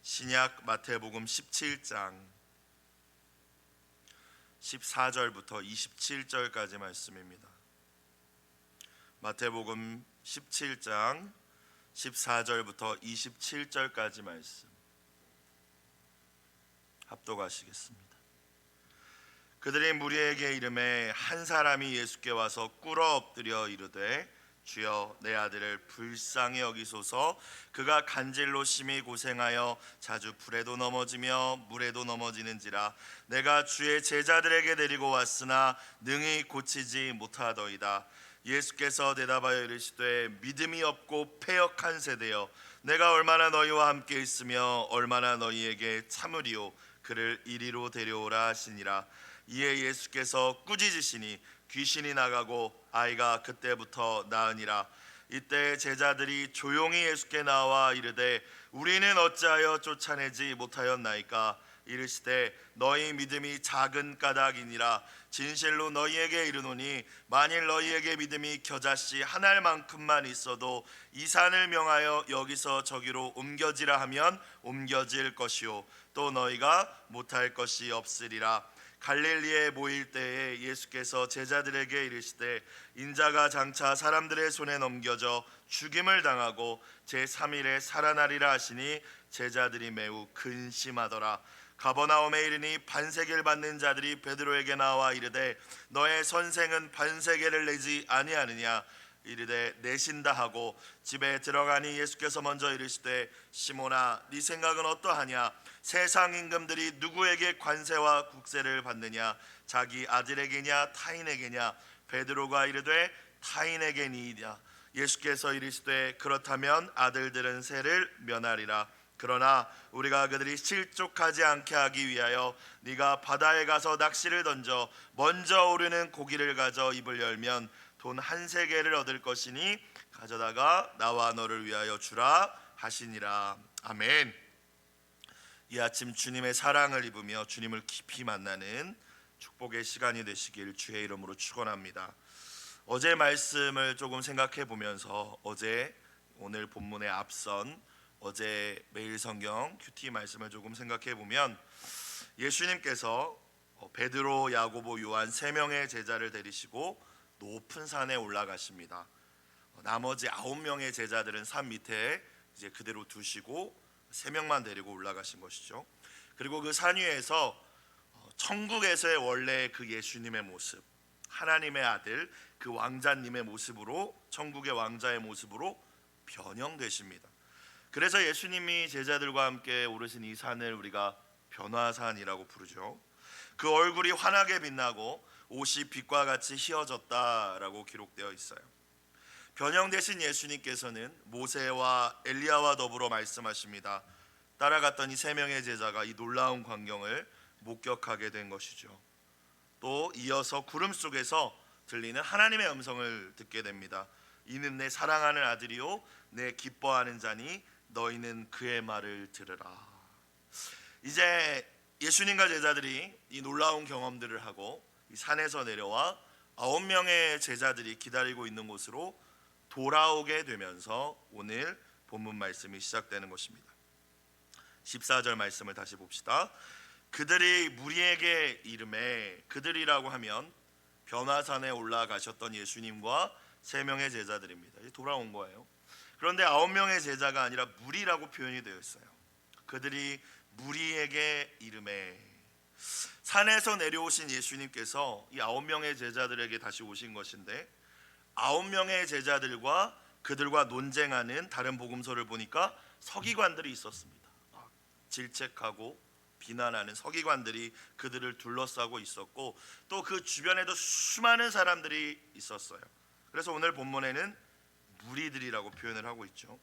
신약 마태복음 17장 14절부터 27절까지 말씀입니다. 마태복음 17장 14절부터 27절까지 말씀 합독하시겠습니다. 그들이 무리에게 이르매 한 사람이 예수께 와서 꿇어 엎드려 이르되 주여 내 아들을 불쌍히 여기소서. 그가 간질로 심히 고생하여 자주 불에도 넘어지며 물에도 넘어지는지라. 내가 주의 제자들에게 데리고 왔으나 능히 고치지 못하더이다. 예수께서 대답하여 이르시되 믿음이 없고 패역한 세대여, 내가 얼마나 너희와 함께 있으며 얼마나 너희에게 참으리요. 그를 이리로 데려오라 하시니라. 이에 예수께서 꾸짖으시니 귀신이 나가고 아이가 그때부터 나으니라. 이때 제자들이 조용히 예수께 나와 이르되 우리는 어찌하여 쫓아내지 못하였나이까. 이르시되 너희 믿음이 작은 까닭이니라. 진실로 너희에게 이르노니 만일 너희에게 믿음이 겨자씨 한 알만큼만 있어도 이 산을 명하여 여기서 저기로 옮겨지라 하면 옮겨질 것이요 또 너희가 못할 것이 없으리라. 갈릴리에 모일 때에 예수께서 제자들에게 이르시되 인자가 장차 사람들의 손에 넘겨져 죽임을 당하고 제3일에 살아나리라 하시니 제자들이 매우 근심하더라. 가버나움에 이르니 반세계를 받는 자들이 베드로에게 나와 이르되 너의 선생은 반세계를 내지 아니하느냐. 이르되 내신다 하고 집에 들어가니 예수께서 먼저 이르시되 시몬아 네 생각은 어떠하냐. 세상 임금들이 누구에게 관세와 국세를 받느냐, 자기 아들에게냐 타인에게냐. 베드로가 이르되 타인에게니이다. 예수께서 이르시되 그렇다면 아들들은 세를 면하리라. 그러나 우리가 그들이 실족하지 않게 하기 위하여 네가 바다에 가서 낚시를 던져 먼저 오르는 고기를 가져 입을 열면 돈 한 세겔을 얻을 것이니 가져다가 나와 너를 위하여 주라 하시니라. 아멘. 이 아침 주님의 사랑을 입으며 주님을 깊이 만나는 축복의 시간이 되시길 주의 이름으로 축원합니다. 어제 말씀을 조금 생각해 보면서 오늘 본문에 앞선 어제 매일 성경 큐티 말씀을 조금 생각해 보면 예수님께서 베드로, 야고보, 요한 세 명의 제자를 데리시고 높은 산에 올라가십니다. 나머지 9명의 제자들은 산 밑에 이제 그대로 두시고 3명만 데리고 올라가신 것이죠. 그리고 그 산 위에서 천국에서의 원래 그 예수님의 모습, 하나님의 아들 그 왕자님의 모습으로, 천국의 왕자의 모습으로 변형되십니다. 그래서 예수님이 제자들과 함께 오르신 이 산을 우리가 변화산이라고 부르죠. 그 얼굴이 환하게 빛나고 옷이 빛과 같이 휘어졌다라고 기록되어 있어요. 변형되신 예수님께서는 모세와 엘리야와 더불어 말씀하십니다. 따라갔더니 3명의 제자가 이 놀라운 광경을 목격하게 된 것이죠. 또 이어서 구름 속에서 들리는 하나님의 음성을 듣게 됩니다. 이는 내 사랑하는 아들이요 내 기뻐하는 자니 너희는 그의 말을 들으라. 이제 예수님과 제자들이 이 놀라운 경험들을 하고 이 산에서 내려와 9명의 제자들이 기다리고 있는 곳으로 돌아오게 되면서 오늘 본문 말씀이 시작되는 것입니다. 14절 말씀을 다시 봅시다. 그들이 무리에게 이르매, 그들이라고 하면 변화산에 올라가셨던 예수님과 3명의 제자들입니다. 돌아온 거예요. 그런데 9명의 제자가 아니라 무리라고 표현이 되어 있어요. 그들이 무리에게 이르매, 산에서 내려오신 예수님께서 이 9명의 제자들에게 다시 오신 것인데 9명의 제자들과 그들과 논쟁하는 다른 복음서를 보니까 서기관들이 있었습니다. 질책하고 비난하는 서기관들이 그들을 둘러싸고 있었고 또 그 주변에도 수많은 사람들이 있었어요. 그래서 오늘 본문에는 무리들이라고 표현을 하고 있죠.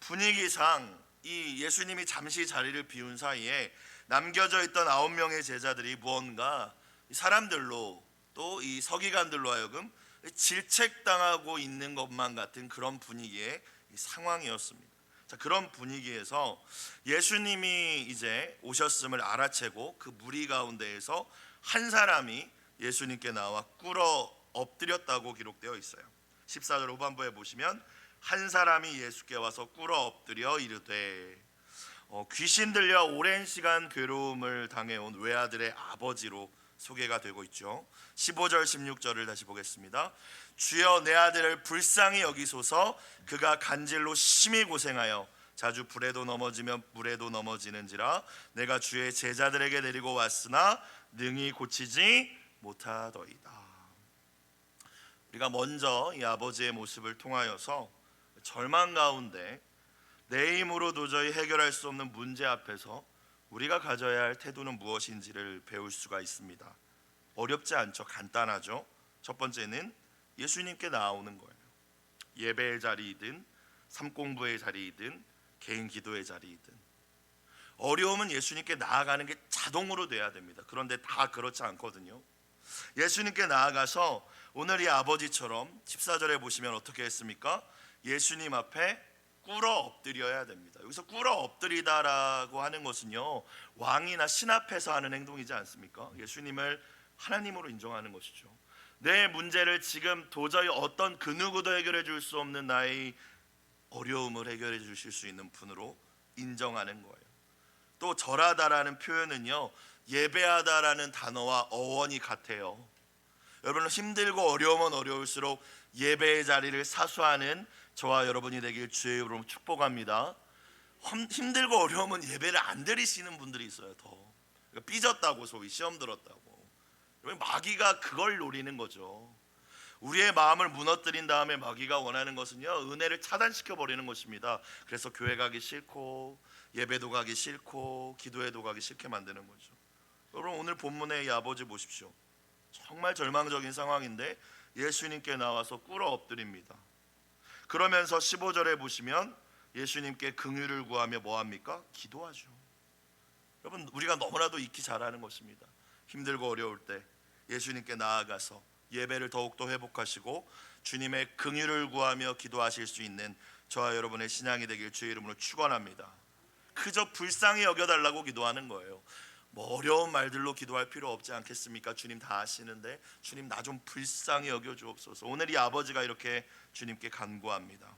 분위기상 이 예수님이 잠시 자리를 비운 사이에 남겨져 있던 9명의 제자들이 무언가 사람들로 또 이 서기관들로 하여금 질책당하고 있는 것만 같은 그런 분위기의 상황이었습니다. 자, 그런 분위기에서 예수님이 이제 오셨음을 알아채고 그 무리 가운데에서 한 사람이 예수님께 나와 꿇어 엎드렸다고 기록되어 있어요. 14절 후반부에 보시면 한 사람이 예수께 와서 꿇어 엎드려 이르되, 귀신 들려 오랜 시간 괴로움을 당해온 외아들의 아버지로 소개가 되고 있죠. 15절 16절을 다시 보겠습니다. 주여 내 아들을 불쌍히 여기소서. 그가 간질로 심히 고생하여 자주 불에도 넘어지며 물에도 넘어지는지라. 내가 주의 제자들에게 데리고 왔으나 능히 고치지 못하더이다. 우리가 먼저 이 아버지의 모습을 통하여서 절망 가운데 내 힘으로 도저히 해결할 수 없는 문제 앞에서 우리가 가져야 할 태도는 무엇인지를 배울 수가 있습니다. 어렵지 않죠. 간단하죠. 첫 번째는 예수님께 나아오는 거예요. 예배의 자리이든 삶공부의 자리이든 개인 기도의 자리이든 어려움은 예수님께 나아가는 게 자동으로 돼야 됩니다. 그런데 다 그렇지 않거든요. 예수님께 나아가서 오늘 이 아버지처럼 14절에 보시면 어떻게 했습니까? 예수님 앞에 꿇어 엎드려야 됩니다. 여기서 꿇어 엎드리다라고 하는 것은요, 왕이나 신 앞에서 하는 행동이지 않습니까? 예수님을 하나님으로 인정하는 것이죠. 내 문제를 지금 도저히 어떤 그 누구도 해결해 줄 수 없는 나의 어려움을 해결해 주실 수 있는 분으로 인정하는 거예요. 또 절하다라는 표현은요, 예배하다라는 단어와 어원이 같아요. 여러분, 힘들고 어려우면 어려울수록 예배의 자리를 사수하는 저와 여러분이 되길 주의 이름으로 축복합니다. 힘들고 어려우면 예배를 안 드리시는 분들이 있어요. 더 삐졌다고, 소위 시험 들었다고. 마귀가 그걸 노리는 거죠. 우리의 마음을 무너뜨린 다음에 마귀가 원하는 것은요, 은혜를 차단시켜 버리는 것입니다. 그래서 교회 가기 싫고 예배도 가기 싫고 기도회도 가기 싫게 만드는 거죠. 여러분, 오늘 본문의 이 아버지 보십시오. 정말 절망적인 상황인데 예수님께 나와서 꿇어 엎드립니다. 그러면서 15절에 보시면 예수님께 긍휼을 구하며 뭐합니까? 기도하죠. 여러분, 우리가 너무나도 익히 잘하는 것입니다. 힘들고 어려울 때 예수님께 나아가서 예배를 더욱더 회복하시고 주님의 긍휼을 구하며 기도하실 수 있는 저와 여러분의 신앙이 되길 주의 이름으로 축원합니다. 그저 불쌍히 여겨달라고 기도하는 거예요. 뭐 어려운 말들로 기도할 필요 없지 않겠습니까? 주님 다 아시는데 주님 나 좀 불쌍히 여겨 주옵소서. 오늘 이 아버지가 이렇게 주님께 간구합니다.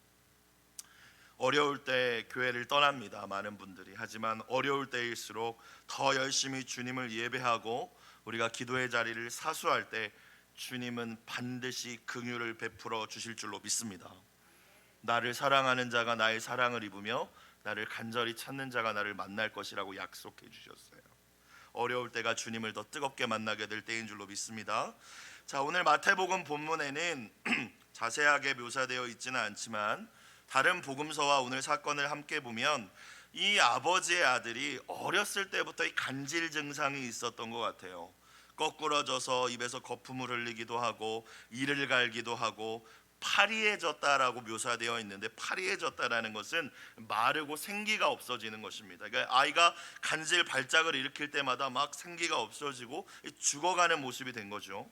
어려울 때 교회를 떠납니다. 많은 분들이. 하지만 어려울 때일수록 더 열심히 주님을 예배하고 우리가 기도의 자리를 사수할 때 주님은 반드시 긍휼을 베풀어 주실 줄로 믿습니다. 나를 사랑하는 자가 나의 사랑을 입으며 나를 간절히 찾는 자가 나를 만날 것이라고 약속해 주셨어요. 어려울 때가 주님을 더 뜨겁게 만나게 될 때인 줄로 믿습니다. 자, 오늘 마태복음 본문에는 자세하게 묘사되어 있지는 않지만 다른 복음서와 오늘 사건을 함께 보면 이 아버지의 아들이 어렸을 때부터 이 간질 증상이 있었던 것 같아요. 거꾸러져서 입에서 거품을 흘리기도 하고 이를 갈기도 하고 파리해졌다라고 묘사되어 있는데, 파리해졌다라는 것은 마르고 생기가 없어지는 것입니다. 그러니까 아이가 간질 발작을 일으킬 때마다 막 생기가 없어지고 죽어가는 모습이 된 거죠.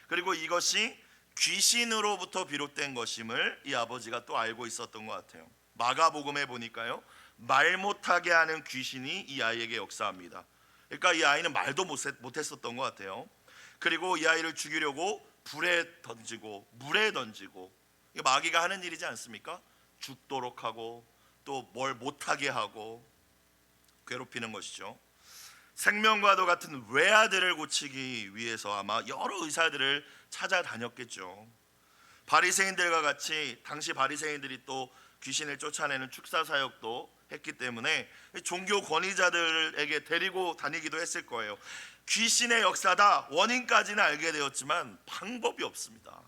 그리고 이것이 귀신으로부터 비롯된 것임을 이 아버지가 또 알고 있었던 것 같아요. 마가복음에 보니까요, 말 못하게 하는 귀신이 이 아이에게 역사합니다. 그러니까 이 아이는 말도 못했었던 것 같아요. 그리고 이 아이를 죽이려고 불에 던지고 물에 던지고, 이게 마귀가 하는 일이지 않습니까? 죽도록 하고 또 뭘 못하게 하고 괴롭히는 것이죠. 생명과도 같은 외아들을 고치기 위해서 아마 여러 의사들을 찾아다녔겠죠. 바리새인들과 같이 당시 바리새인들이 또 귀신을 쫓아내는 축사 사역도 했기 때문에 종교 권위자들에게 데리고 다니기도 했을 거예요. 귀신의 역사다, 원인까지는 알게 되었지만 방법이 없습니다.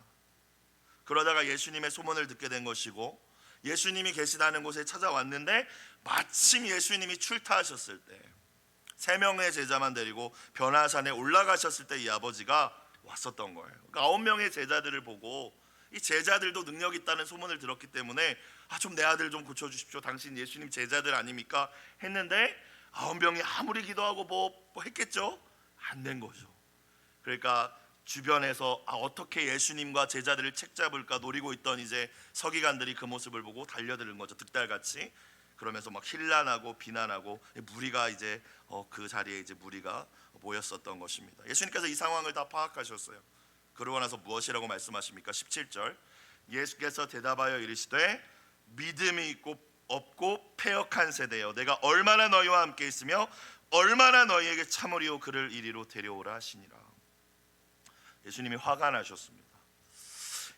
그러다가 예수님의 소문을 듣게 된 것이고, 예수님이 계시다는 곳에 찾아왔는데 마침 예수님이 출타하셨을 때, 3명의 제자만 데리고 변화산에 올라가셨을 때 이 아버지가 왔었던 거예요. 그러니까 9명의 제자들을 보고, 이 제자들도 능력 있다는 소문을 들었기 때문에 좀 내 아들 좀 고쳐주십시오, 당신 예수님 제자들 아닙니까? 했는데 9명이 아무리 기도하고 뭐 했겠죠? 안 된 거죠. 그러니까 주변에서 어떻게 예수님과 제자들을 책잡을까 노리고 있던 이제 서기관들이 그 모습을 보고 달려드는 거죠, 득달같이. 그러면서 막 힐난하고 비난하고 무리가 이제 그 자리에 이제 무리가 모였었던 것입니다. 예수님께서 이 상황을 다 파악하셨어요. 그러고 나서 무엇이라고 말씀하십니까? 17절, 예수께서 대답하여 이르시되 믿음이 있고 없고 패역한 세대여, 내가 얼마나 너희와 함께 있으며 얼마나 너희에게 참으리요 그를 이리로 데려오라 하시니라. 예수님이 화가 나셨습니다.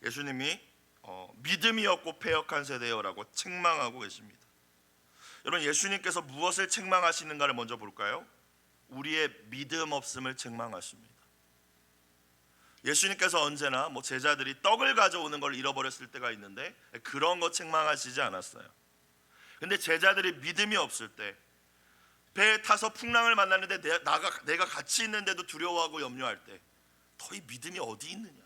예수님이 믿음이 없고 패역한 세대여라고 책망하고 계십니다. 여러분, 예수님께서 무엇을 책망하시는가를 먼저 볼까요? 우리의 믿음 없음을 책망하십니다. 예수님께서 언제나 제자들이 떡을 가져오는 걸 잃어버렸을 때가 있는데 그런 거 책망하시지 않았어요. 근데 제자들이 믿음이 없을 때, 배에 타서 풍랑을 만났는데 내가 같이 있는데도 두려워하고 염려할 때 너희 믿음이 어디 있느냐?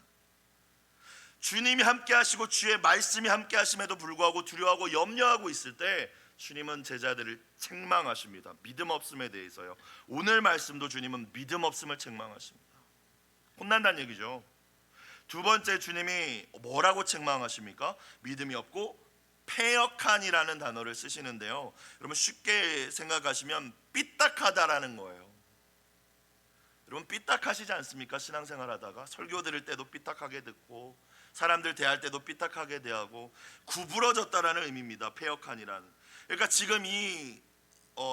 주님이 함께 하시고 주의 말씀이 함께 하심에도 불구하고 두려워하고 염려하고 있을 때 주님은 제자들을 책망하십니다. 믿음 없음에 대해서요. 오늘 말씀도 주님은 믿음 없음을 책망하십니다. 혼난다는 얘기죠. 두 번째, 주님이 뭐라고 책망하십니까? 믿음이 없고 패역한이라는 단어를 쓰시는데요, 여러분 쉽게 생각하시면 삐딱하다라는 거예요. 여러분 삐딱하시지 않습니까? 신앙생활 하다가 설교 들을 때도 삐딱하게 듣고 사람들 대할 때도 삐딱하게 대하고 구부러졌다라는 의미입니다. 패역한이라는. 그러니까 지금 이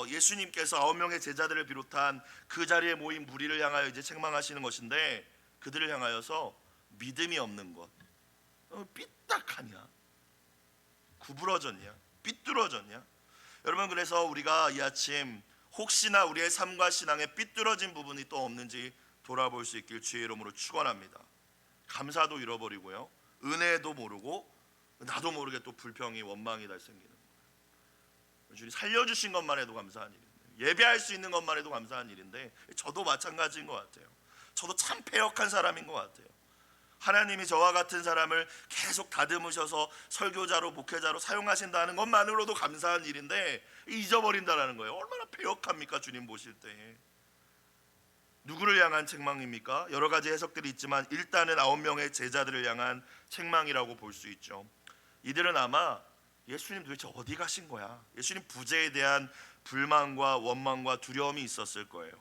예수님께서 9명의 제자들을 비롯한 그 자리에 모인 무리를 향하여 이제 책망하시는 것인데, 그들을 향하여서 믿음이 없는 것, 삐딱하냐, 구부러졌냐, 삐뚤어졌냐. 여러분, 그래서 우리가 이 아침 혹시나 우리의 삶과 신앙에 삐뚤어진 부분이 또 없는지 돌아볼 수 있길 주의 이름으로 축원합니다. 감사도 잃어버리고요, 은혜도 모르고 나도 모르게 또 불평이 원망이 다 생기는 거예요. 주님 살려주신 것만 해도 감사한 일인데, 예배할 수 있는 것만 해도 감사한 일인데, 저도 마찬가지인 것 같아요. 저도 참 패역한 사람인 것 같아요. 하나님이 저와 같은 사람을 계속 다듬으셔서 설교자로 목회자로 사용하신다는 것만으로도 감사한 일인데 잊어버린다는 거예요. 얼마나 패역합니까? 주님 보실 때. 누구를 향한 책망입니까? 여러 가지 해석들이 있지만 일단은 9명의 제자들을 향한 책망이라고 볼 수 있죠. 이들은 아마 예수님 도대체 어디 가신 거야? 예수님 부재에 대한 불만과 원망과 두려움이 있었을 거예요.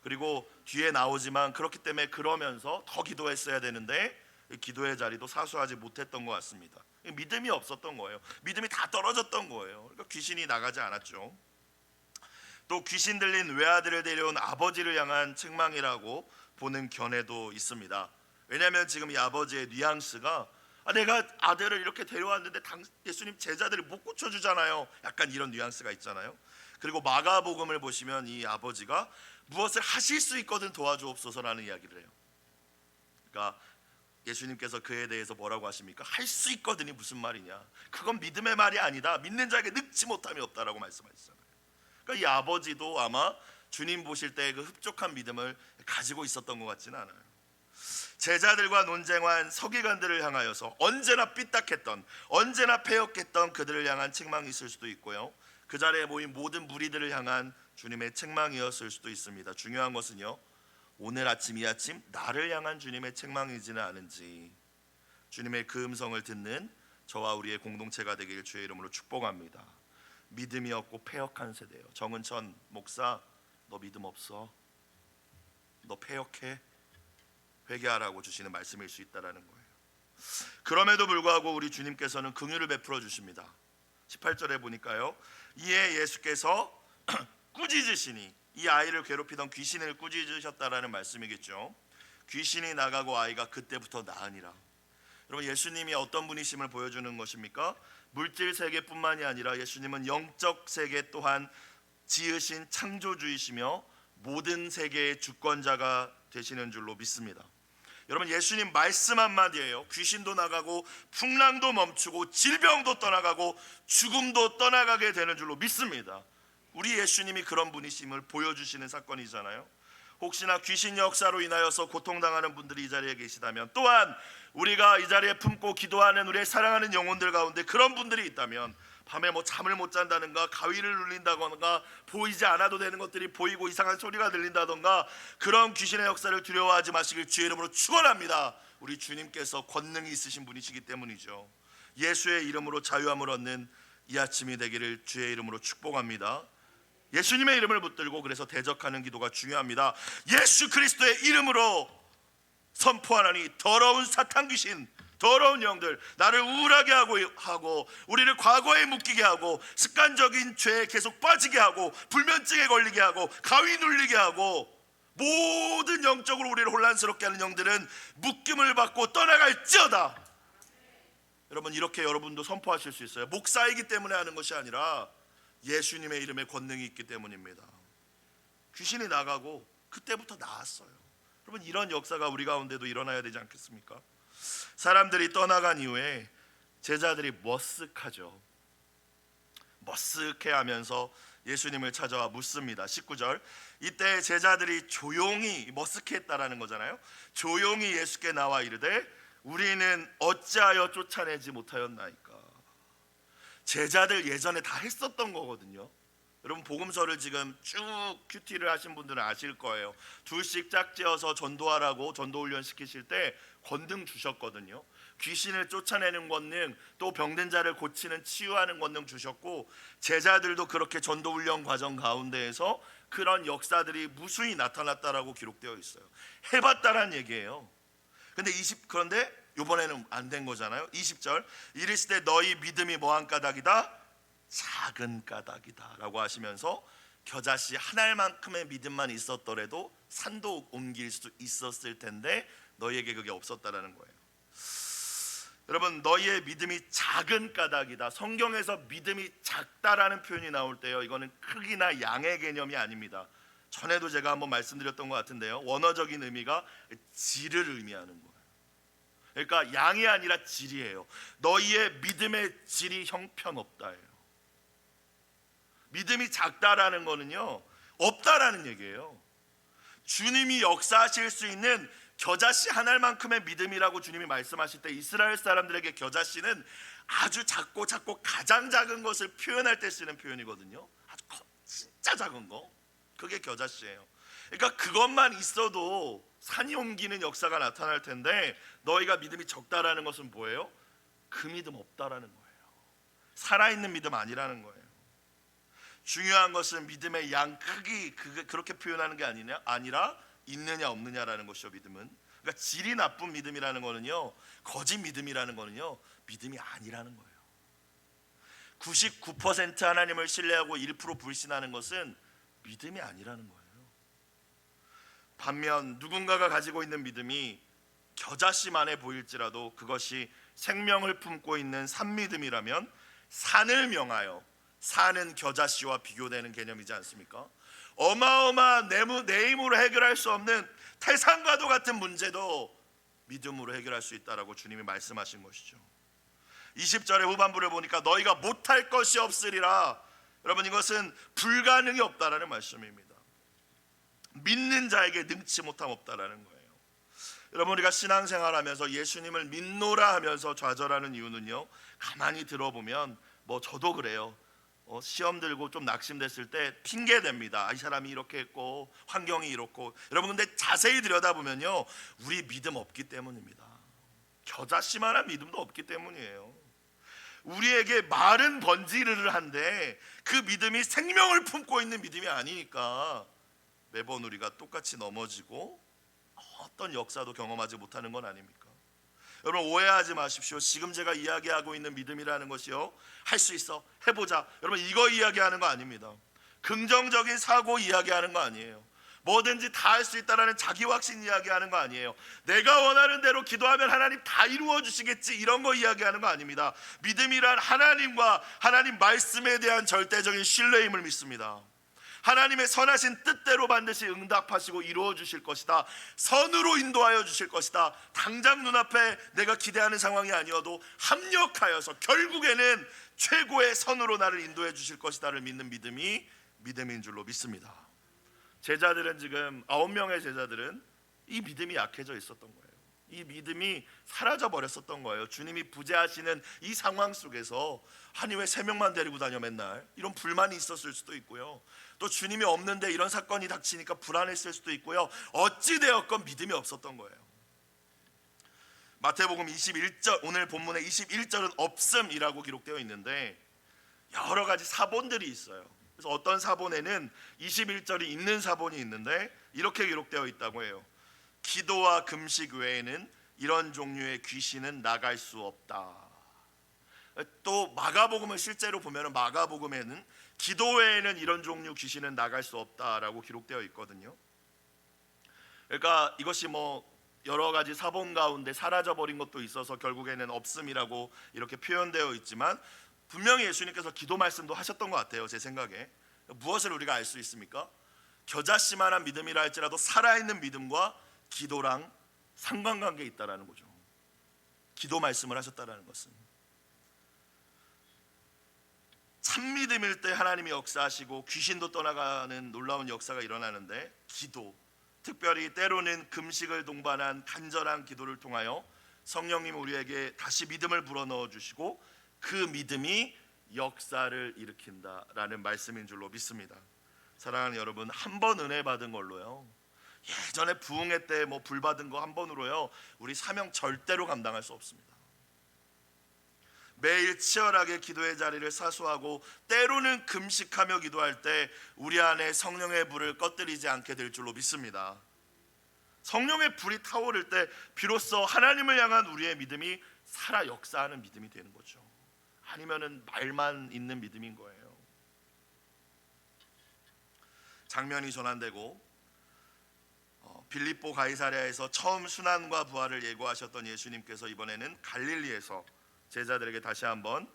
그리고 뒤에 나오지만 그렇기 때문에 그러면서 더 기도했어야 되는데 기도의 자리도 사수하지 못했던 것 같습니다. 믿음이 없었던 거예요. 믿음이 다 떨어졌던 거예요. 그러니까 귀신이 나가지 않았죠. 또 귀신 들린 외아들을 데려온 아버지를 향한 책망이라고 보는 견해도 있습니다. 왜냐하면 지금 이 아버지의 뉘앙스가 내가 아들을 이렇게 데려왔는데 예수님 제자들이 못 고쳐주잖아요. 약간 이런 뉘앙스가 있잖아요. 그리고 마가복음을 보시면 이 아버지가 무엇을 하실 수 있거든 도와주옵소서라는 이야기를 해요. 그러니까 예수님께서 그에 대해서 뭐라고 하십니까? 할 수 있거든이 무슨 말이냐? 그건 믿음의 말이 아니다. 믿는 자에게 늙지 못함이 없다라고 말씀하시잖아요. 그러니까 이 아버지도 아마 주님 보실 때 그 흡족한 믿음을 가지고 있었던 것 같지는 않아요. 제자들과 논쟁한 서기관들을 향하여서 언제나 삐딱했던, 언제나 패역했던 그들을 향한 책망이 있을 수도 있고요, 그 자리에 모인 모든 무리들을 향한 주님의 책망이었을 수도 있습니다. 중요한 것은요, 오늘 아침 이 아침 나를 향한 주님의 책망이지는 않은지 주님의 그 음성을 듣는 저와 우리의 공동체가 되길 주의 이름으로 축복합니다. 믿음이 없고 패역한 세대요. 정은천 목사, 너 믿음 없어? 너 패역해? 회개하라고 주시는 말씀일 수 있다라는 거예요. 그럼에도 불구하고 우리 주님께서는 긍휼을 베풀어 주십니다. 18절에 보니까요, 이에 예수께서 꾸짖으시니, 이 아이를 괴롭히던 귀신을 꾸짖으셨다라는 말씀이겠죠. 귀신이 나가고 아이가 그때부터 나으니라. 여러분, 예수님이 어떤 분이심을 보여주는 것입니까? 물질 세계뿐만이 아니라 예수님은 영적 세계 또한 지으신 창조주이시며 모든 세계의 주권자가 되시는 줄로 믿습니다. 여러분, 예수님 말씀 한마디예요. 귀신도 나가고 풍랑도 멈추고 질병도 떠나가고 죽음도 떠나가게 되는 줄로 믿습니다. 우리 예수님이 그런 분이심을 보여주시는 사건이잖아요. 혹시나 귀신 역사로 인하여서 고통당하는 분들이 이 자리에 계시다면, 또한 우리가 이 자리에 품고 기도하는 우리의 사랑하는 영혼들 가운데 그런 분들이 있다면, 밤에 잠을 못 잔다든가 가위를 눌린다거나 보이지 않아도 되는 것들이 보이고 이상한 소리가 들린다든가 그런 귀신의 역사를 두려워하지 마시길 주의 이름으로 축원합니다. 우리 주님께서 권능이 있으신 분이시기 때문이죠. 예수의 이름으로 자유함을 얻는 이 아침이 되기를 주의 이름으로 축복합니다. 예수님의 이름을 붙들고 그래서 대적하는 기도가 중요합니다. 예수 그리스도의 이름으로 선포하나니 더러운 사탄 귀신, 더러운 영들, 나를 우울하게 하고 우리를 과거에 묶이게 하고 습관적인 죄에 계속 빠지게 하고 불면증에 걸리게 하고 가위 눌리게 하고 모든 영적으로 우리를 혼란스럽게 하는 영들은 묶임을 받고 떠나갈지어다. 여러분, 이렇게 여러분도 선포하실 수 있어요. 목사이기 때문에 하는 것이 아니라 예수님의 이름에 권능이 있기 때문입니다. 귀신이 나가고 그때부터 나았어요. 여러분, 이런 역사가 우리 가운데도 일어나야 되지 않겠습니까? 사람들이 떠나간 이후에 제자들이 머쓱하죠. 머쓱해하면서 예수님을 찾아와 묻습니다. 19절, 이때 제자들이 조용히, 머쓱했다라는 거잖아요. 조용히 예수께 나와 이르되 우리는 어찌하여 쫓아내지 못하였나이까. 제자들 예전에 다 했었던 거거든요. 여러분, 복음서를 지금 쭉 큐티를 하신 분들은 아실 거예요. 둘씩 짝지어서 전도하라고 전도훈련 시키실 때 권능 주셨거든요. 귀신을 쫓아내는 권능, 또 병든 자를 고치는 치유하는 권능 주셨고, 제자들도 그렇게 전도훈련 과정 가운데에서 그런 역사들이 무수히 나타났다라고 기록되어 있어요. 해봤다란 얘기예요. 그런데 이번에는 안 된 거잖아요. 20절, 이르시되 너희 믿음이 뭐한 까닭이다? 작은 까닭이다 라고 하시면서 겨자씨 한 알만큼의 믿음만 있었더라도 산도 옮길 수 있었을 텐데 너희에게 그게 없었다라는 거예요. 여러분, 너희의 믿음이 작은 까닭이다. 성경에서 믿음이 작다라는 표현이 나올 때요, 이거는 크기나 양의 개념이 아닙니다. 전에도 제가 한번 말씀드렸던 것 같은데요, 원어적인 의미가 질을 의미하는 거예요. 그러니까 양이 아니라 질이에요. 너희의 믿음의 질이 형편없다예요. 믿음이 작다라는 거는요, 없다라는 얘기예요. 주님이 역사하실 수 있는 겨자씨 한 알만큼의 믿음이라고 주님이 말씀하실 때 이스라엘 사람들에게 겨자씨는 아주 작고 가장 작은 것을 표현할 때 쓰는 표현이거든요. 아주 진짜 작은 거, 그게 겨자씨예요. 그러니까 그것만 있어도 산이 옮기는 역사가 나타날 텐데 너희가 믿음이 적다라는 것은 뭐예요? 그 믿음 없다라는 거예요. 살아있는 믿음 아니라는 거예요. 중요한 것은 믿음의 양 크기, 그렇게 표현하는 게 아니라 있느냐 없느냐라는 것이죠. 믿음은, 그러니까 질이 나쁜 믿음이라는 거는요, 거짓 믿음이라는 거는요, 믿음이 아니라는 거예요. 99% 하나님을 신뢰하고 1% 불신하는 것은 믿음이 아니라는 거예요. 반면 누군가가 가지고 있는 믿음이 겨자씨만해 보일지라도 그것이 생명을 품고 있는 산믿음이라면 산을 명하여, 산은 겨자씨와 비교되는 개념이지 않습니까? 어마어마한 내 힘으로 해결할 수 없는 태산과도 같은 문제도 믿음으로 해결할 수 있다라고 주님이 말씀하신 것이죠. 20절의 후반부를 보니까 너희가 못할 것이 없으리라. 여러분, 이것은 불가능이 없다라는 말씀입니다. 믿는 자에게 능치 못함 없다라는 거예요. 여러분, 우리가 신앙생활하면서 예수님을 믿노라 하면서 좌절하는 이유는요, 가만히 들어보면 저도 그래요. 시험 들고 좀 낙심됐을 때 핑계 댑니다. 이 사람이 이렇게 했고 환경이 이렇고. 여러분, 근데 자세히 들여다보면요, 우리 믿음 없기 때문입니다. 겨자씨만한 믿음도 없기 때문이에요. 우리에게 말은 번지르르 한데 그 믿음이 생명을 품고 있는 믿음이 아니니까 매번 우리가 똑같이 넘어지고 어떤 역사도 경험하지 못하는 건 아닙니까? 여러분, 오해하지 마십시오. 지금 제가 이야기하고 있는 믿음이라는 것이요, 할 수 있어, 해보자, 여러분, 이거 이야기하는 거 아닙니다. 긍정적인 사고 이야기하는 거 아니에요. 뭐든지 다 할 수 있다라는 자기 확신 이야기하는 거 아니에요. 내가 원하는 대로 기도하면 하나님 다 이루어 주시겠지, 이런 거 이야기하는 거 아닙니다. 믿음이란 하나님과 하나님 말씀에 대한 절대적인 신뢰임을 믿습니다. 하나님의 선하신 뜻대로 반드시 응답하시고 이루어 주실 것이다. 선으로 인도하여 주실 것이다. 당장 눈앞에 내가 기대하는 상황이 아니어도 합력하여서 결국에는 최고의 선으로 나를 인도해 주실 것이다를 믿는 믿음이 믿음인 줄로 믿습니다. 제자들은 지금 9명의 제자들은 이 믿음이 약해져 있었던 거예요. 이 믿음이 사라져 버렸었던 거예요. 주님이 부재하시는 이 상황 속에서 아니 왜 3명만 데리고 다녀 맨날, 이런 불만이 있었을 수도 있고요. 또 주님이 없는데 이런 사건이 닥치니까 불안했을 수도 있고요. 어찌되었건 믿음이 없었던 거예요. 마태복음 21절, 오늘 본문의 21절은 없음이라고 기록되어 있는데 여러 가지 사본들이 있어요. 그래서 어떤 사본에는 21절이 있는 사본이 있는데 이렇게 기록되어 있다고 해요. 기도와 금식 외에는 이런 종류의 귀신은 나갈 수 없다. 또 마가복음을 실제로 보면 마가복음에는 기도 외에는 이런 종류 귀신은 나갈 수 없다라고 기록되어 있거든요. 그러니까 이것이 여러 가지 사본 가운데 사라져버린 것도 있어서 결국에는 없음이라고 이렇게 표현되어 있지만 분명히 예수님께서 기도 말씀도 하셨던 것 같아요. 제 생각에. 무엇을 우리가 알 수 있습니까? 겨자씨만한 믿음이라 할지라도 살아있는 믿음과 기도랑 상관관계에 있다라는 거죠. 기도 말씀을 하셨다라는 것은 참 믿음일 때 하나님이 역사하시고 귀신도 떠나가는 놀라운 역사가 일어나는데, 기도, 특별히 때로는 금식을 동반한 간절한 기도를 통하여 성령님 우리에게 다시 믿음을 불어넣어 주시고 그 믿음이 역사를 일으킨다라는 말씀인 줄로 믿습니다. 사랑하는 여러분, 한 번 은혜 받은 걸로요, 예전에 부흥회 때 불 받은 거 한 번으로요 우리 사명 절대로 감당할 수 없습니다. 매일 치열하게 기도의 자리를 사수하고 때로는 금식하며 기도할 때 우리 안에 성령의 불을 꺼뜨리지 않게 될 줄로 믿습니다. 성령의 불이 타오를 때 비로소 하나님을 향한 우리의 믿음이 살아 역사하는 믿음이 되는 거죠. 아니면은 말만 있는 믿음인 거예요. 장면이 전환되고 빌립보 가이사랴에서 처음 순환과 부활을 예고하셨던 예수님께서 이번에는 갈릴리에서 제자들에게 다시 한번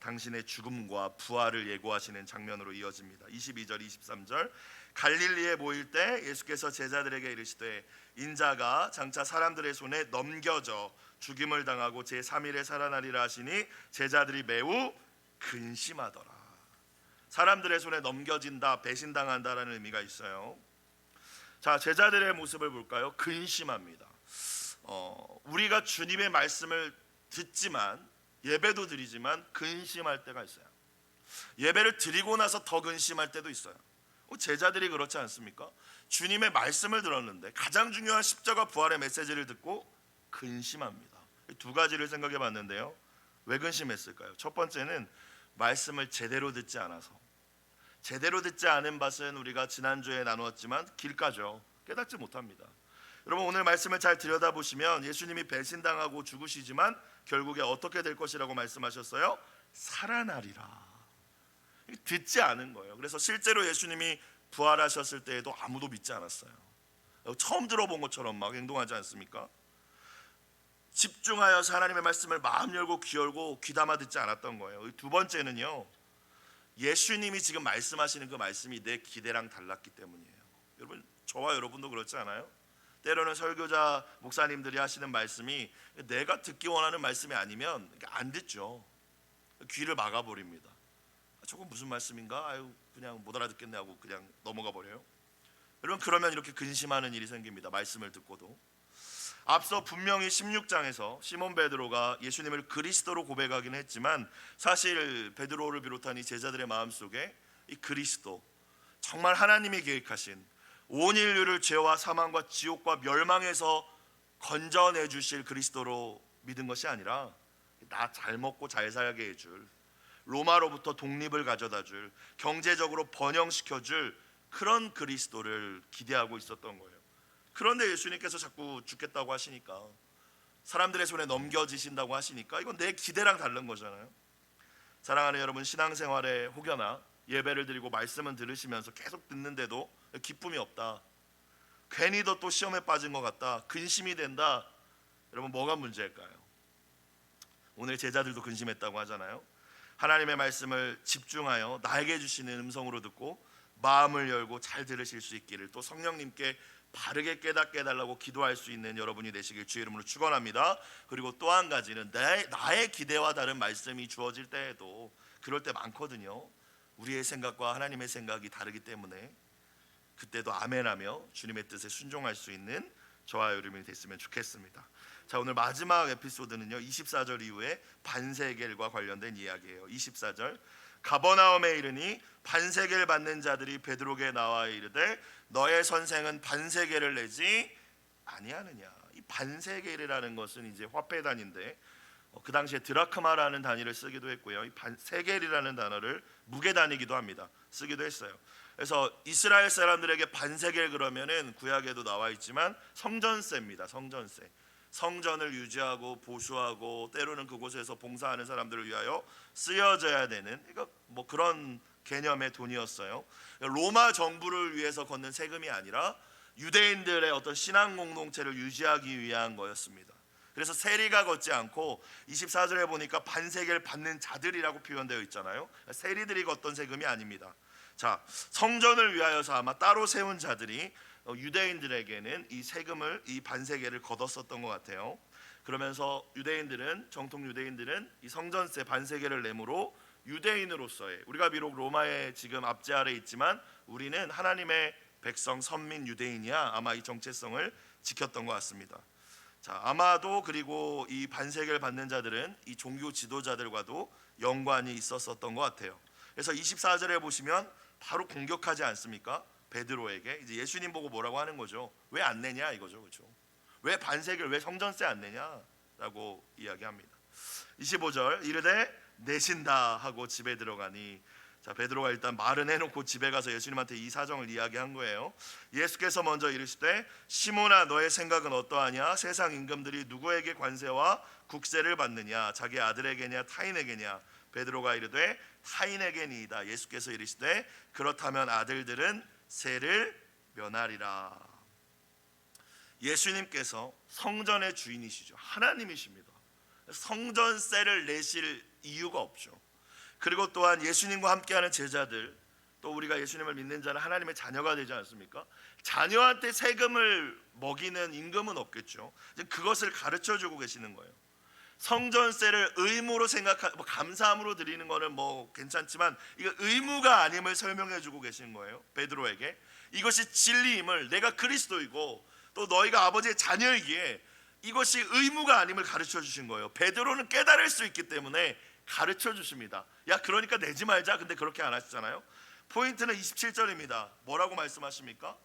당신의 죽음과 부활을 예고하시는 장면으로 이어집니다. 22절 23절 갈릴리에 모일 때 예수께서 제자들에게 이르시되 인자가 장차 사람들의 손에 넘겨져 죽임을 당하고 제3일에 살아나리라 하시니 제자들이 매우 근심하더라. 사람들의 손에 넘겨진다, 배신당한다라는 의미가 있어요. 자, 제자들의 모습을 볼까요? 근심합니다. 우리가 주님의 말씀을 듣지만, 예배도 드리지만 근심할 때가 있어요. 예배를 드리고 나서 더 근심할 때도 있어요. 제자들이 그렇지 않습니까? 주님의 말씀을 들었는데 가장 중요한 십자가 부활의 메시지를 듣고 근심합니다. 두 가지를 생각해 봤는데요, 왜 근심했을까요? 첫 번째는 말씀을 제대로 듣지 않아서. 제대로 듣지 않은 밭은 우리가 지난주에 나누었지만 길가죠. 깨닫지 못합니다. 여러분, 오늘 말씀을 잘 들여다보시면 예수님이 배신당하고 죽으시지만 결국에 어떻게 될 것이라고 말씀하셨어요? 살아나리라. 듣지 않은 거예요. 그래서 실제로 예수님이 부활하셨을 때에도 아무도 믿지 않았어요. 처음 들어본 것처럼 막 행동하지 않습니까? 집중하여서 하나님의 말씀을 마음 열고 귀 열고 귀담아 듣지 않았던 거예요. 두 번째는요, 예수님이 지금 말씀하시는 그 말씀이 내 기대랑 달랐기 때문이에요. 여러분, 저와 여러분도 그렇지 않아요? 때로는 설교자 목사님들이 하시는 말씀이 내가 듣기 원하는 말씀이 아니면 안 듣죠. 귀를 막아버립니다. 저건 무슨 말씀인가? 아유, 그냥 못 알아듣겠네 하고 그냥 넘어가 버려요. 여러분, 그러면 이렇게 근심하는 일이 생깁니다. 말씀을 듣고도. 앞서 분명히 16장에서 시몬 베드로가 예수님을 그리스도로 고백하긴 했지만 사실 베드로를 비롯한 이 제자들의 마음속에 이 그리스도, 정말 하나님이 계획하신 온 인류를 죄와 사망과 지옥과 멸망에서 건져내 주실 그리스도로 믿은 것이 아니라 나 잘 먹고 잘 살게 해줄, 로마로부터 독립을 가져다 줄, 경제적으로 번영시켜 줄 그런 그리스도를 기대하고 있었던 거예요. 그런데 예수님께서 자꾸 죽겠다고 하시니까, 사람들의 손에 넘겨지신다고 하시니까 이건 내 기대랑 다른 거잖아요. 사랑하는 여러분, 신앙생활에 혹여나 예배를 드리고 말씀은 들으시면서 계속 듣는데도 기쁨이 없다, 괜히 더 또 시험에 빠진 것 같다, 근심이 된다. 여러분, 뭐가 문제일까요? 오늘 제자들도 근심했다고 하잖아요. 하나님의 말씀을 집중하여 나에게 주시는 음성으로 듣고 마음을 열고 잘 들으실 수 있기를, 또 성령님께 바르게 깨닫게 해달라고 기도할 수 있는 여러분이 되시길 주의 이름으로 축원합니다. 그리고 또 한 가지는 나의 기대와 다른 말씀이 주어질 때에도 그럴 때 많거든요. 우리의 생각과 하나님의 생각이 다르기 때문에 그때도 아멘하며 주님의 뜻에 순종할 수 있는 저와 여러분이 됐으면 좋겠습니다. 자, 오늘 마지막 에피소드는요, 24절 이후에 반세겔과 관련된 이야기예요. 24절 가버나움에 이르니 반세겔 받는 자들이 베드로에게 나와 이르되 너의 선생은 반세겔을 내지 아니하느냐. 이 반세겔이라는 것은 이제 화폐 단위인데 그 당시에 드라크마라는 단위를 쓰기도 했고요, 이 세겔이라는 단어를 무게 단위기도 합니다. 쓰기도 했어요. 그래서 이스라엘 사람들에게 반세겔 그러면은 구약에도 나와 있지만 성전세입니다. 성전세. 성전을 유지하고 보수하고 때로는 그곳에서 봉사하는 사람들을 위하여 쓰여져야 되는 뭐 그런 개념의 돈이었어요. 로마 정부를 위해서 걷는 세금이 아니라 유대인들의 어떤 신앙 공동체를 유지하기 위한 거였습니다. 그래서 세리가 걷지 않고 24절에 보니까 반세겔 받는 자들이라고 표현되어 있잖아요. 세리들이 걷던 세금이 아닙니다. 자, 성전을 위하여서 아마 따로 세운 자들이 유대인들에게는 이 세금을, 이 반세겔을 걷었었던 것 같아요. 그러면서 유대인들은, 정통 유대인들은 이 성전세 반세겔을 내므로 유대인으로서의, 우리가 비록 로마의 지금 압제 아래 있지만 우리는 하나님의 백성 선민 유대인이야, 아마 이 정체성을 지켰던 것 같습니다. 자, 아마도 그리고 이 반세겔 받는 자들은 이 종교 지도자들과도 연관이 있었던 것 같아요. 그래서 24절에 보시면 바로 공격하지 않습니까? 베드로에게 이제 예수님 보고 뭐라고 하는 거죠? 왜 안 내냐 이거죠, 그렇죠? 왜 반세겔, 왜 성전세 안 내냐라고 이야기합니다. 25절 이르되 내신다 하고 집에 들어가니, 자, 베드로가 일단 말은 해놓고 집에 가서 예수님한테 이 사정을 이야기한 거예요. 예수께서 먼저 이르시되 시몬아 너의 생각은 어떠하냐? 세상 임금들이 누구에게 관세와 국세를 받느냐? 자기 아들에게냐 타인에게냐? 베드로가 이르되 타인에게니이다. 예수께서 이르시되 그렇다면 아들들은 세를 면하리라. 예수님께서 성전의 주인이시죠. 하나님이십니다. 성전세를 내실 이유가 없죠. 그리고 또한 예수님과 함께하는 제자들, 또 우리가 예수님을 믿는 자는 하나님의 자녀가 되지 않습니까? 자녀한테 세금을 먹이는 임금은 없겠죠. 그것을 가르쳐주고 계시는 거예요. 성전세를 의무로 뭐 감사함으로 드리는 거는 뭐 괜찮지만 이거 의무가 아님을 설명해주고 계신 거예요. 베드로에게 이것이 진리임을, 내가 그리스도이고 또 너희가 아버지의 자녀이기에 이것이 의무가 아님을 가르쳐 주신 거예요. 베드로는 깨달을 수 있기 때문에 가르쳐 주십니다. 야, 그러니까 내지 말자. 근데 그렇게 안 하시잖아요. 포인트는 27절입니다. 뭐라고 말씀하십니까?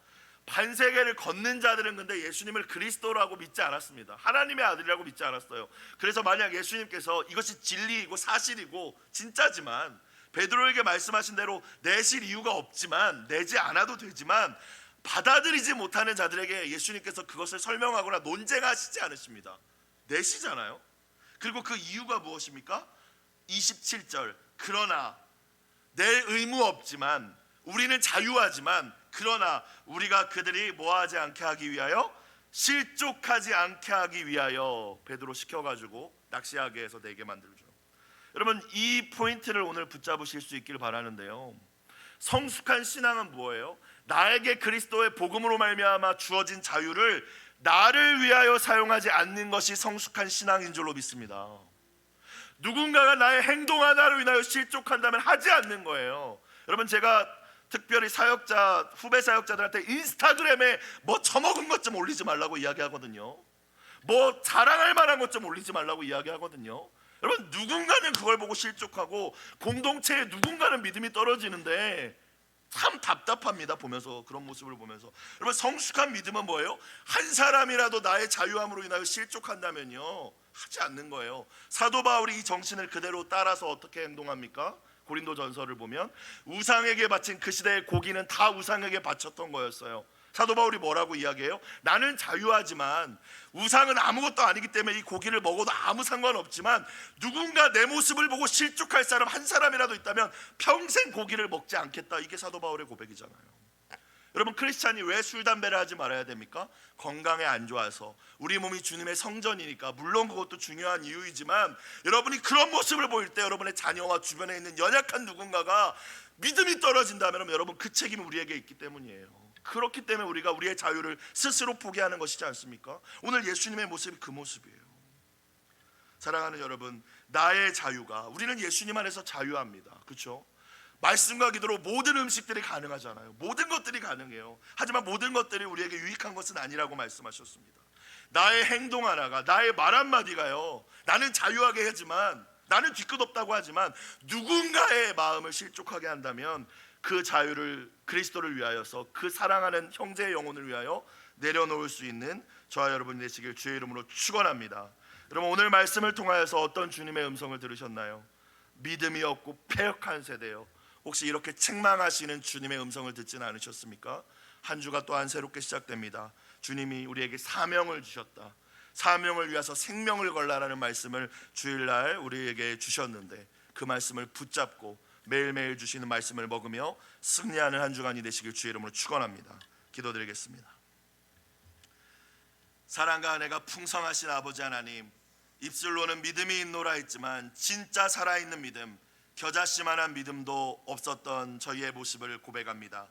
반세겔을 걷는 자들은 근데 예수님을 그리스도라고 믿지 않았습니다. 하나님의 아들이라고 믿지 않았어요. 그래서 만약 예수님께서 이것이 진리이고 사실이고 진짜지만 베드로에게 말씀하신 대로 내실 이유가 없지만, 내지 않아도 되지만 받아들이지 못하는 자들에게 예수님께서 그것을 설명하거나 논쟁하시지 않으십니다. 내시잖아요. 그리고 그 이유가 무엇입니까? 27절 그러나 낼 의무 없지만, 우리는 자유하지만 그러나 우리가 그들이 뭐하지 않게 하기 위하여, 실족하지 않게 하기 위하여 베드로 시켜가지고 낚시하게 해서 내게 만들죠. 여러분, 이 포인트를 오늘 붙잡으실 수 있기를 바라는데요, 성숙한 신앙은 뭐예요? 나에게 그리스도의 복음으로 말미암아 주어진 자유를 나를 위하여 사용하지 않는 것이 성숙한 신앙인 줄로 믿습니다. 누군가가 나의 행동 하나로 인하여 실족한다면 하지 않는 거예요. 여러분, 제가 특별히 사역자, 후배 사역자들한테 인스타그램에 뭐 처먹은 것 좀 올리지 말라고 이야기하거든요. 뭐 자랑할 만한 것 좀 올리지 말라고 이야기하거든요. 여러분, 누군가는 그걸 보고 실족하고 공동체에 누군가는 믿음이 떨어지는데 참 답답합니다. 보면서, 그런 모습을 보면서. 여러분, 성숙한 믿음은 뭐예요? 한 사람이라도 나의 자유함으로 인하여 실족한다면요, 하지 않는 거예요. 사도 바울이 이 정신을 그대로 따라서 어떻게 행동합니까? 고린도전서를 보면 우상에게 바친 그 시대의 고기는 다 우상에게 바쳤던 거였어요. 사도 바울이 뭐라고 이야기해요? 나는 자유하지만 우상은 아무것도 아니기 때문에 이 고기를 먹어도 아무 상관없지만 누군가 내 모습을 보고 실족할 사람 한 사람이라도 있다면 평생 고기를 먹지 않겠다. 이게 사도 바울의 고백이잖아요. 여러분, 크리스찬이 왜 술 담배를 하지 말아야 됩니까? 건강에 안 좋아서, 우리 몸이 주님의 성전이니까. 물론 그것도 중요한 이유이지만 여러분이 그런 모습을 보일 때 여러분의 자녀와 주변에 있는 연약한 누군가가 믿음이 떨어진다면 여러분, 그 책임은 우리에게 있기 때문이에요. 그렇기 때문에 우리가 우리의 자유를 스스로 포기하는 것이지 않습니까? 오늘 예수님의 모습이 그 모습이에요. 사랑하는 여러분, 나의 자유가, 우리는 예수님 안에서 자유합니다. 그렇죠? 말씀과 기도로 모든 음식들이 가능하잖아요. 모든 것들이 가능해요. 하지만 모든 것들이 우리에게 유익한 것은 아니라고 말씀하셨습니다. 나의 행동 하나가, 나의 말 한마디가요, 나는 자유하게 하지만, 나는 뒤끝없다고 하지만 누군가의 마음을 실족하게 한다면 그 자유를 그리스도를 위하여서, 그 사랑하는 형제의 영혼을 위하여 내려놓을 수 있는 저와 여러분이 되시길 주의 이름으로 축원합니다. 여러분, 오늘 말씀을 통하여서 어떤 주님의 음성을 들으셨나요? 믿음이 없고 패역한 세대요, 혹시 이렇게 책망하시는 주님의 음성을 듣지는 않으셨습니까? 한 주가 또한 새롭게 시작됩니다. 주님이 우리에게 사명을 주셨다. 사명을 위해서 생명을 걸라라는 말씀을 주일날 우리에게 주셨는데 그 말씀을 붙잡고 매일매일 주시는 말씀을 먹으며 승리하는 한 주간이 되시길 주의 이름으로 축원합니다. 기도드리겠습니다. 사랑과 은혜가 풍성하신 아버지 하나님, 입술로는 믿음이 있노라 했지만 진짜 살아있는 믿음, 겨자씨만한 믿음도 없었던 저희의 모습을 고백합니다.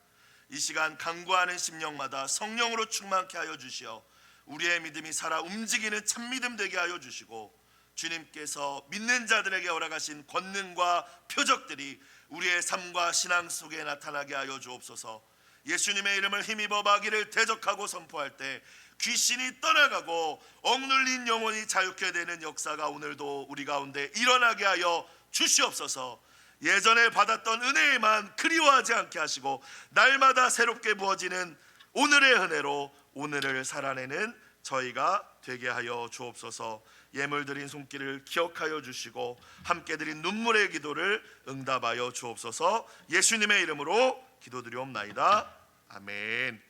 이 시간 간구하는 심령마다 성령으로 충만케 하여 주시어 우리의 믿음이 살아 움직이는 참믿음 되게 하여 주시고, 주님께서 믿는 자들에게 허락하신 권능과 표적들이 우리의 삶과 신앙 속에 나타나게 하여 주옵소서. 예수님의 이름을 힘입어 마귀를 대적하고 선포할 때 귀신이 떠나가고 억눌린 영혼이 자유케 되는 역사가 오늘도 우리 가운데 일어나게 하여 주시옵소서. 예전에 받았던 은혜에만 그리워하지 않게 하시고 날마다 새롭게 부어지는 오늘의 은혜로 오늘을 살아내는 저희가 되게 하여 주옵소서. 예물 드린 손길을 기억하여 주시고 함께 드린 눈물의 기도를 응답하여 주옵소서. 예수님의 이름으로 기도드리옵나이다. 아멘.